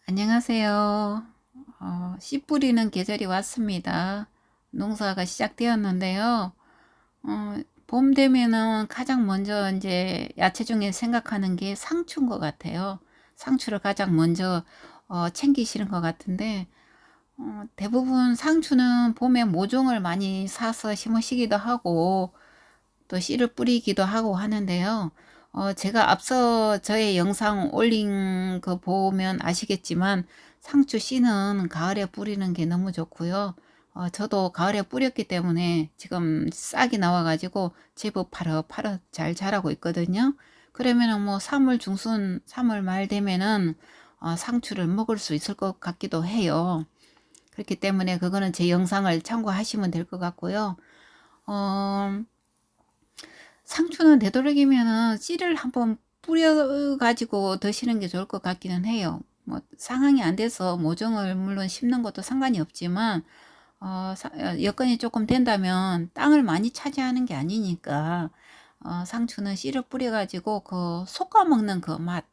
안녕하세요. 씨 뿌리는 계절이 왔습니다. 농사가 시작되었는데요. 봄 되면은 가장 먼저 이제 야채 중에 생각하는 게 상추인 것 같아요. 상추를 가장 먼저 챙기시는 것 같은데, 대부분 상추는 봄에 모종을 많이 사서 심으시기도 하고, 또 씨를 뿌리기도 하고 하는데요. 제가 앞서 저의 영상 올린 거 보면 아시겠지만 상추 씨는 가을에 뿌리는 게 너무 좋고요. 저도 가을에 뿌렸기 때문에 지금 싹이 나와가지고 제법 파릇파릇 잘 자라고 있거든요. 그러면은 뭐 3월 중순, 3월 말 되면은 상추를 먹을 수 있을 것 같기도 해요. 그렇기 때문에 그거는 제 영상을 참고하시면 될 것 같고요. 어, 상추는 되도록이면은 씨를 한번 뿌려 가지고 드시는 게 좋을 것 같기는 해요. 뭐 상황이 안 돼서 모종을 물론 심는 것도 상관이 없지만 여건이 조금 된다면 땅을 많이 차지하는 게 아니니까 상추는 씨를 뿌려 가지고 그 솎아 먹는 그 맛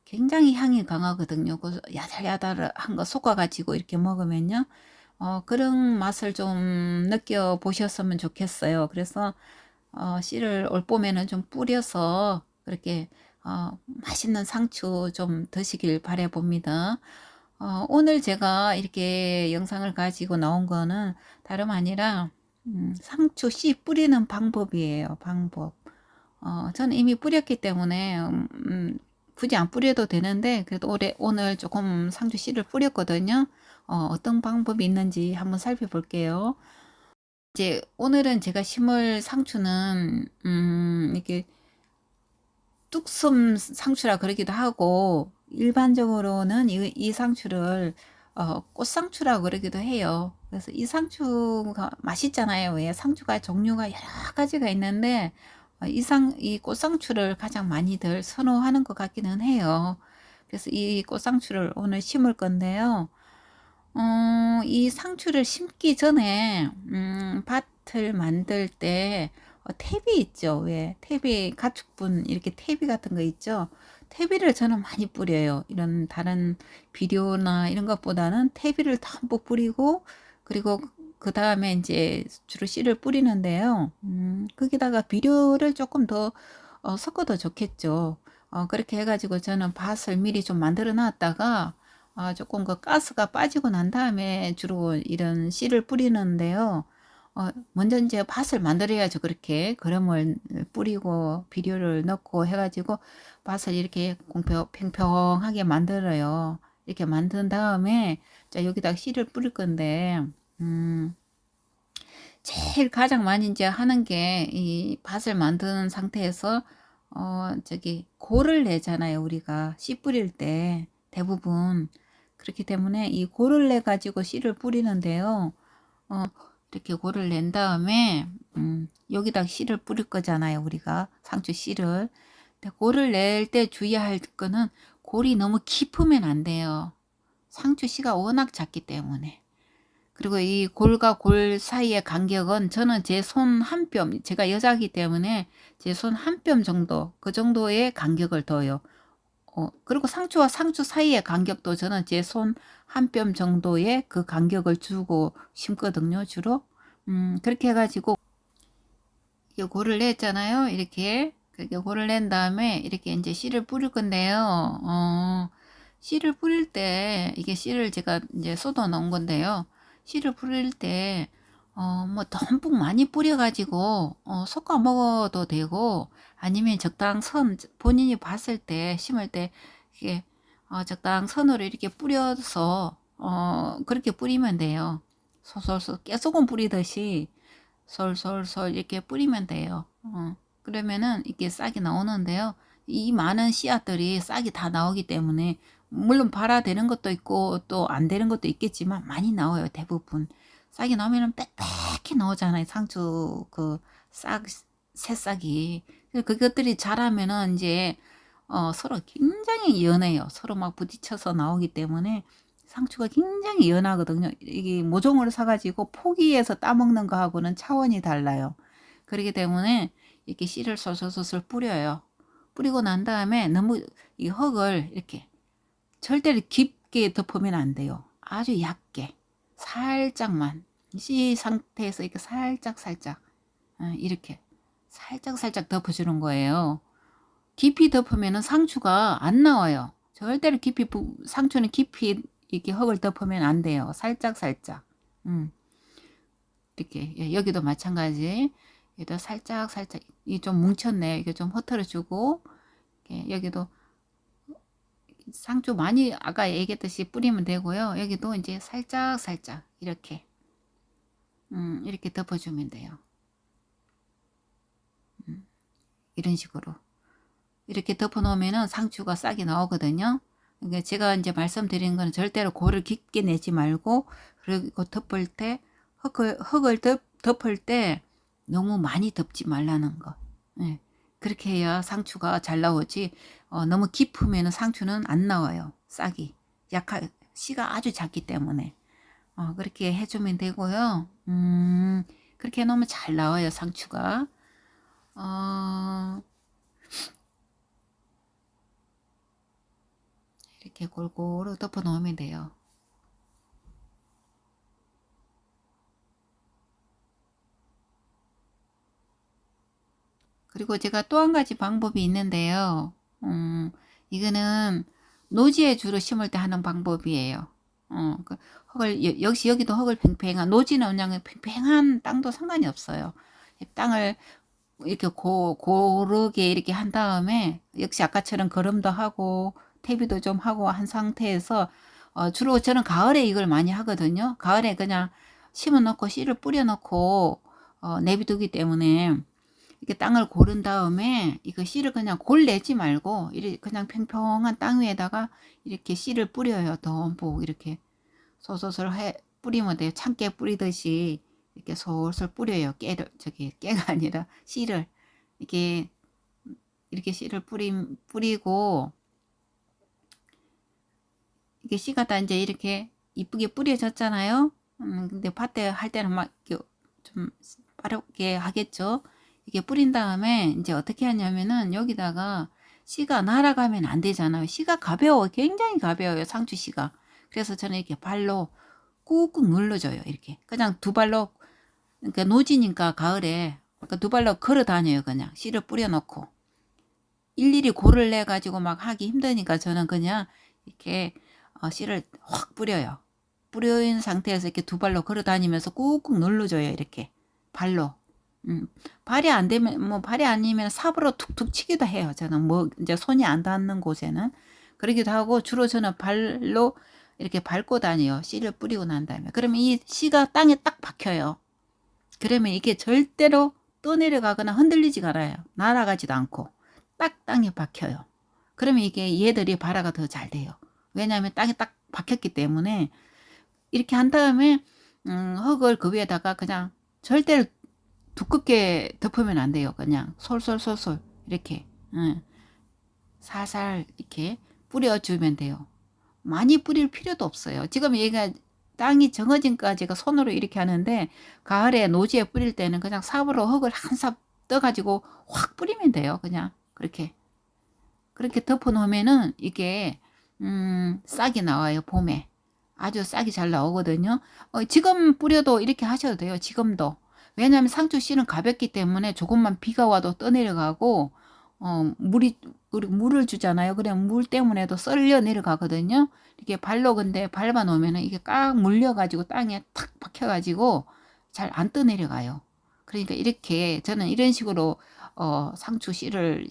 굉장히 향이 강하거든요. 그 야달야달한 거 솎아 가지고 이렇게 먹으면요. 그런 맛을 좀 느껴 보셨으면 좋겠어요. 그래서 씨를 올 봄에는 좀 뿌려서 그렇게 맛있는 상추 좀 드시길 바래 봅니다. 오늘 제가 이렇게 영상을 가지고 나온 거는 다름 아니라 상추 씨 뿌리는 방법이에요. 방법. 저는 이미 뿌렸기 때문에 굳이 안 뿌려도 되는데 그래도 오늘 조금 상추 씨를 뿌렸거든요. 어떤 방법이 있는지 한번 살펴볼게요. 이제 오늘은 제가 심을 상추는 이렇게 뚝섬 상추라 그러기도 하고 일반적으로는 이 상추를 꽃상추라 그러기도 해요. 그래서 이 상추가 맛있잖아요. 왜 상추가 종류가 여러 가지가 있는데 이 꽃상추를 가장 많이들 선호하는 것 같기는 해요. 그래서 이 꽃상추를 오늘 심을 건데요. 이 상추를 심기 전에 밭을 만들 때 퇴비 있죠. 왜 퇴비 가축분 이렇게 퇴비 같은 거 있죠. 퇴비를 저는 많이 뿌려요. 이런 다른 비료나 이런 것보다는 퇴비를 듬뿍 뿌리고 그리고 그 다음에 이제 주로 씨를 뿌리는데요. 거기다가 비료를 조금 더 섞어도 좋겠죠. 그렇게 해가지고 저는 밭을 미리 좀 만들어 놨다가 조금 그 가스가 빠지고 난 다음에 주로 이런 씨를 뿌리는데요. 먼저 이제 밭을 만들어야죠. 그렇게 그름을 뿌리고 비료를 넣고 해가지고 밭을 이렇게 팽팽하게 만들어요. 이렇게 만든 다음에 자 여기다 씨를 뿌릴 건데 제일 가장 많이 이제 하는 게 이 밭을 만드는 상태에서 저기 골을 내잖아요. 우리가 씨 뿌릴 때 대부분 그렇기 때문에 이 골을 내 가지고 씨를 뿌리는데요. 어, 이렇게 골을 낸 다음에 여기다 씨를 뿌릴 거잖아요. 우리가 상추 씨를. 근데 골을 낼 때 주의할 거는 골이 너무 깊으면 안 돼요. 상추 씨가 워낙 작기 때문에. 그리고 이 골과 골 사이의 간격은 저는 제 손 한 뼘, 제가 여자이기 때문에 제 손 한 뼘 정도, 그 정도의 간격을 둬요. 그리고 상추와 상추 사이의 간격도 저는 제 손 한 뼘 정도의 그 간격을 주고 심거든요, 주로. 그렇게 해가지고, 이 골을 냈잖아요, 이렇게. 그렇게 골을 낸 다음에 이렇게 이제 씨를 뿌릴 건데요. 씨를 뿌릴 때, 이게 씨를 제가 이제 쏟아 놓은 건데요. 씨를 뿌릴 때, 뭐 듬뿍 많이 뿌려가지고, 섞어 먹어도 되고, 아니면 적당선, 본인이 봤을 때, 심을 때, 이게, 적당선으로 이렇게 뿌려서, 그렇게 뿌리면 돼요. 솔솔솔, 깨소금 뿌리듯이, 솔솔솔 이렇게 뿌리면 돼요. 그러면은 이게 싹이 나오는데요. 이 많은 씨앗들이 싹이 다 나오기 때문에 물론 발화되는 것도 있고 또 안 되는 것도 있겠지만 많이 나와요. 대부분 싹이 나오면은 빽빽히 나오잖아요. 상추 그 싹 새싹이 그것들이 자라면은 이제 서로 굉장히 연해요. 서로 막 부딪혀서 나오기 때문에 상추가 굉장히 연하거든요. 이게 모종을 사가지고 포기해서 따먹는 거하고는 차원이 달라요. 그렇기 때문에 이렇게 씨를 솔솔솔솔 뿌려요. 뿌리고 난 다음에 너무 이 흙을 이렇게 절대로 얇게 덮으면 안 돼요. 아주 얇게 살짝만 씨 상태에서 이렇게 살짝 이렇게 살짝 덮어주는 거예요. 깊이 덮으면 상추가 안 나와요. 절대로 상추는 깊이 이렇게 흙을 덮으면 안 돼요. 살짝 이렇게. 예, 여기도 마찬가지. 여기도 살짝 이 좀 뭉쳤네. 이게 좀 흐트러주고, 여기도 상추 많이 아까 얘기했듯이 뿌리면 되고요. 여기도 이제 살짝 이렇게 이렇게 덮어주면 돼요. 이런 식으로 이렇게 덮어 놓으면은 상추가 싹이 나오거든요. 그러니까 제가 이제 말씀드리는 거는 절대로 골을 깊게 내지 말고, 그리고 덮을 때 흙을 덮을 때 너무 많이 덮지 말라는 거. 예. 그렇게 해야 상추가 잘 나오지. 너무 깊으면 상추는 안 나와요. 싹이 씨가 아주 작기 때문에 그렇게 해주면 되고요. 그렇게 해놓으면 잘 나와요, 상추가. 이렇게 골고루 덮어 놓으면 돼요. 그리고 제가 또 한 가지 방법이 있는데요. 이거는 노지에 주로 심을 때 하는 방법이에요. 그 흙을 역시 여기도 흙을 팽팽한, 노지는 그냥 팽팽한 땅도 상관이 없어요. 땅을 이렇게 고르게 이렇게 한 다음에 역시 아까처럼 거름도 하고 퇴비도 좀 하고 한 상태에서 주로 저는 가을에 이걸 많이 하거든요. 가을에 그냥 심어 놓고 씨를 뿌려 놓고 내비두기 때문에 이렇게 땅을 고른 다음에 이거 씨를 그냥 골 내지 말고 이렇게 그냥 평평한 땅 위에다가 이렇게 씨를 뿌려요. 덤뿍 이렇게 솔솔 뿌리면 돼요. 참깨 뿌리듯이 이렇게 솔솔 뿌려요. 깨가 아니라 씨를 이렇게 씨를 뿌리고, 이게 씨가 다 이제 이렇게 이쁘게 뿌려졌잖아요. 근데 밭에 할 때는 막 좀 빠르게 하겠죠. 이게 뿌린 다음에 이제 어떻게 하냐면은 여기다가 씨가 날아가면 안 되잖아요. 씨가 가벼워, 굉장히 가벼워요, 상추 씨가. 그래서 저는 이렇게 발로 꾹꾹 눌러줘요. 이렇게 그냥 두 발로, 그러니까 노지니까 가을에 그러니까 두 발로 걸어 다녀요. 그냥 씨를 뿌려놓고 일일이 골을 내 가지고 막 하기 힘드니까 저는 그냥 이렇게 씨를 확 뿌려요. 뿌린 상태에서 이렇게 두 발로 걸어 다니면서 꾹꾹 눌러줘요. 이렇게 발로. 발이 안 되면, 뭐 발이 아니면 삽으로 툭툭 치기도 해요. 저는 뭐 이제 손이 안 닿는 곳에는 그러기도 하고, 주로 저는 발로 이렇게 밟고 다녀요. 씨를 뿌리고 난 다음에. 그러면 이 씨가 땅에 딱 박혀요. 그러면 이게 절대로 떠내려가거나 흔들리지가 않아요. 날아가지도 않고 딱 땅에 박혀요. 그러면 이게 얘들이 발화가 더 잘 돼요. 왜냐하면 땅에 딱 박혔기 때문에. 이렇게 한 다음에 흙을 그 위에다가 그냥 절대로 두껍게 덮으면 안 돼요. 그냥 솔솔 이렇게 살살 이렇게 뿌려주면 돼요. 많이 뿌릴 필요도 없어요. 지금 얘가 땅이 정어진까지가 손으로 이렇게 하는데, 가을에 노지에 뿌릴 때는 그냥 삽으로 흙을 한 삽 떠가지고 확 뿌리면 돼요. 그냥 그렇게 덮어 놓으면은 이게 싹이 나와요. 봄에 아주 싹이 잘 나오거든요. 지금 뿌려도 이렇게 하셔도 돼요. 지금도. 왜냐하면 상추 씨는 가볍기 때문에 조금만 비가 와도 떠내려가고, 물을 주잖아요. 그래 물 때문에도 썰려 내려가거든요. 이렇게 발로 근데 밟아 놓으면 이게 꽉 물려가지고 땅에 탁 박혀가지고 잘 안 떠내려가요. 그러니까 이렇게 저는 이런 식으로 상추 씨를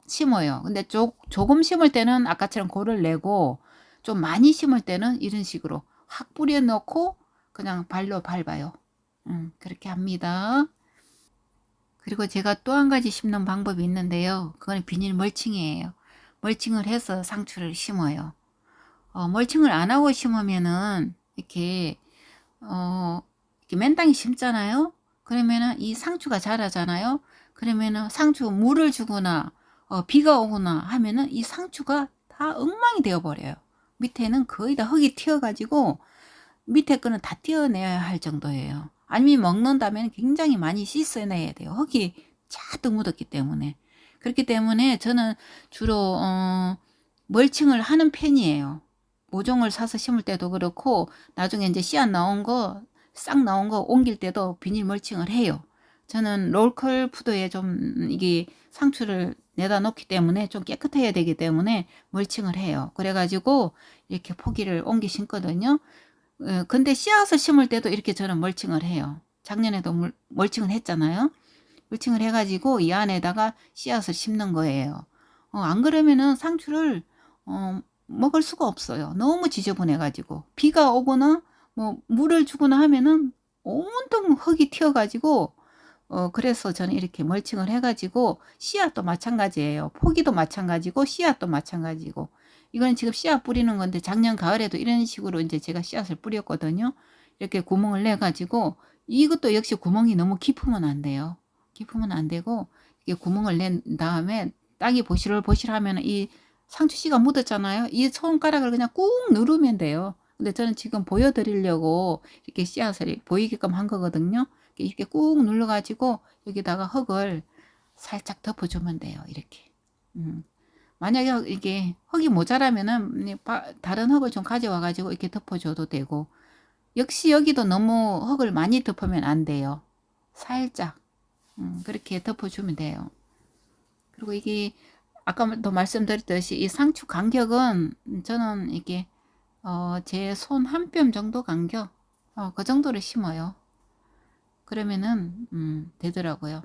심어요. 근데 조금 심을 때는 아까처럼 골을 내고, 좀 많이 심을 때는 이런 식으로 확 뿌려 넣고 그냥 발로 밟아요. 그렇게 합니다. 그리고 제가 또 한 가지 심는 방법이 있는데요. 그건 비닐 멀칭이에요. 멀칭을 해서 상추를 심어요. 멀칭을 안 하고 심으면은 이렇게 맨 땅에 심잖아요. 그러면은 이 상추가 자라잖아요. 그러면은 상추 물을 주거나 비가 오거나 하면은 이 상추가 다 엉망이 되어 버려요. 밑에는 거의 다 흙이 튀어가지고 밑에 거는 다 떼어내야 할 정도예요. 아니면 먹는다면 굉장히 많이 씻어내야 돼요. 흙이 잔뜩 묻었기 때문에. 그렇기 때문에 저는 주로 멀칭을 하는 편이에요. 모종을 사서 심을 때도 그렇고 나중에 이제 씨앗 나온 거 싹 나온 거 옮길 때도 비닐 멀칭을 해요. 저는 롤컬 푸드에 좀 이게 상추를 내다 놓기 때문에 좀 깨끗해야 되기 때문에 멀칭을 해요. 그래가지고 이렇게 포기를 옮겨 심거든요. 근데 씨앗을 심을 때도 이렇게 저는 멀칭을 해요. 작년에도 멀칭을 했잖아요. 멀칭을 해가지고 이 안에다가 씨앗을 심는 거예요. 안 그러면은 상추를 먹을 수가 없어요. 너무 지저분해가지고 비가 오거나 뭐 물을 주거나 하면은 온통 흙이 튀어가지고 그래서 저는 이렇게 멀칭을 해가지고 씨앗도 마찬가지예요. 포기도 마찬가지고 씨앗도 마찬가지고 이건 지금 씨앗 뿌리는 건데 작년 가을에도 이런 식으로 이제 제가 씨앗을 뿌렸거든요. 이렇게 구멍을 내 가지고 이것도 역시 구멍이 너무 깊으면 안 돼요. 깊으면 안 되고 이게 구멍을 낸 다음에 땅이 보실보실하면 이 상추씨가 묻었잖아요. 이 손가락을 그냥 꾹 누르면 돼요. 근데 저는 지금 보여드리려고 이렇게 씨앗을 보이게끔 한 거거든요. 이렇게 꾹 눌러가지고 여기다가 흙을 살짝 덮어주면 돼요. 이렇게. 만약에 이게 흙이 모자라면은 다른 흙을 좀 가져와 가지고 이렇게 덮어줘도 되고 역시 여기도 너무 흙을 많이 덮으면 안 돼요. 살짝 그렇게 덮어주면 돼요. 그리고 이게 아까도 말씀드렸듯이 이 상추 간격은 저는 이게 제 손 한 뼘 정도 간격 그 정도를 심어요. 그러면은 되더라고요.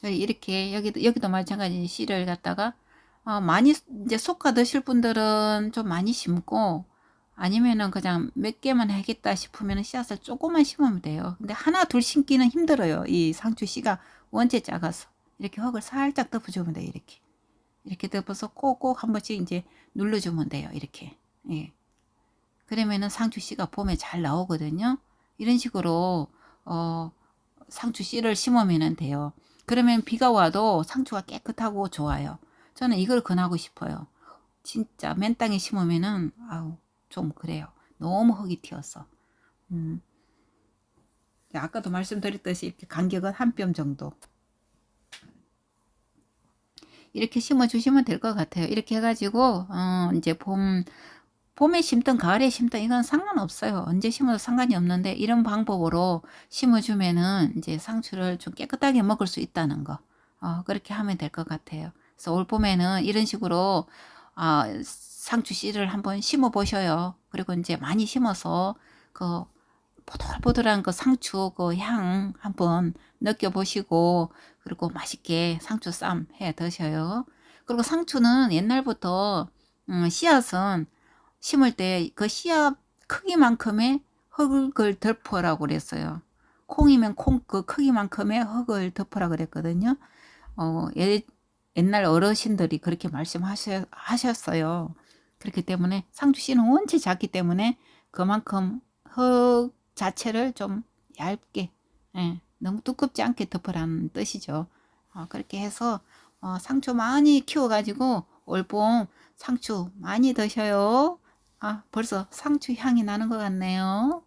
이렇게 여기도 마찬가지 씨를 갖다가 많이 이제 솎아 드실 분들은 좀 많이 심고 아니면은 그냥 몇 개만 하겠다 싶으면 씨앗을 조금만 심으면 돼요. 근데 하나 둘 심기는 힘들어요. 이 상추 씨가 원체 작아서 이렇게 흙을 살짝 덮어주면 돼요. 이렇게 덮어서 꼭꼭 한 번씩 이제 눌러주면 돼요. 이렇게. 예. 그러면은 상추 씨가 봄에 잘 나오거든요. 이런 식으로 상추 씨를 심으면 돼요. 그러면 비가 와도 상추가 깨끗하고 좋아요. 저는 이걸 권하고 싶어요. 진짜 맨 땅에 심으면은 아우 좀 그래요. 너무 흙이 튀었어. 아까도 말씀드렸듯이 이렇게 간격은 한 뼘 정도. 이렇게 심어 주시면 될 것 같아요. 이렇게 해가지고 이제 봄에 심든 가을에 심든 이건 상관없어요. 언제 심어도 상관이 없는데 이런 방법으로 심어주면은 이제 상추를 좀 깨끗하게 먹을 수 있다는 거. 그렇게 하면 될 것 같아요. 그래서 올 봄에는 이런 식으로 상추 씨를 한번 심어 보셔요. 그리고 이제 많이 심어서 그 보들보들한 그 상추 그 향 한번 느껴보시고 그리고 맛있게 상추 쌈 해 드셔요. 그리고 상추는 옛날부터 씨앗은 심을 때 그 씨앗 크기만큼의 흙을 덮으라고 그랬어요. 콩이면 콩 그 크기만큼의 흙을 덮으라 그랬거든요. 옛날 어르신들이 그렇게 말씀하셨어요. 그렇기 때문에 상추 씨는 원체 작기 때문에 그만큼 흙 자체를 좀 얇게 너무 두껍지 않게 덮으라는 뜻이죠. 그렇게 해서 상추 많이 키워가지고 올봄 상추 많이 드셔요. 벌써 상추 향이 나는 것 같네요.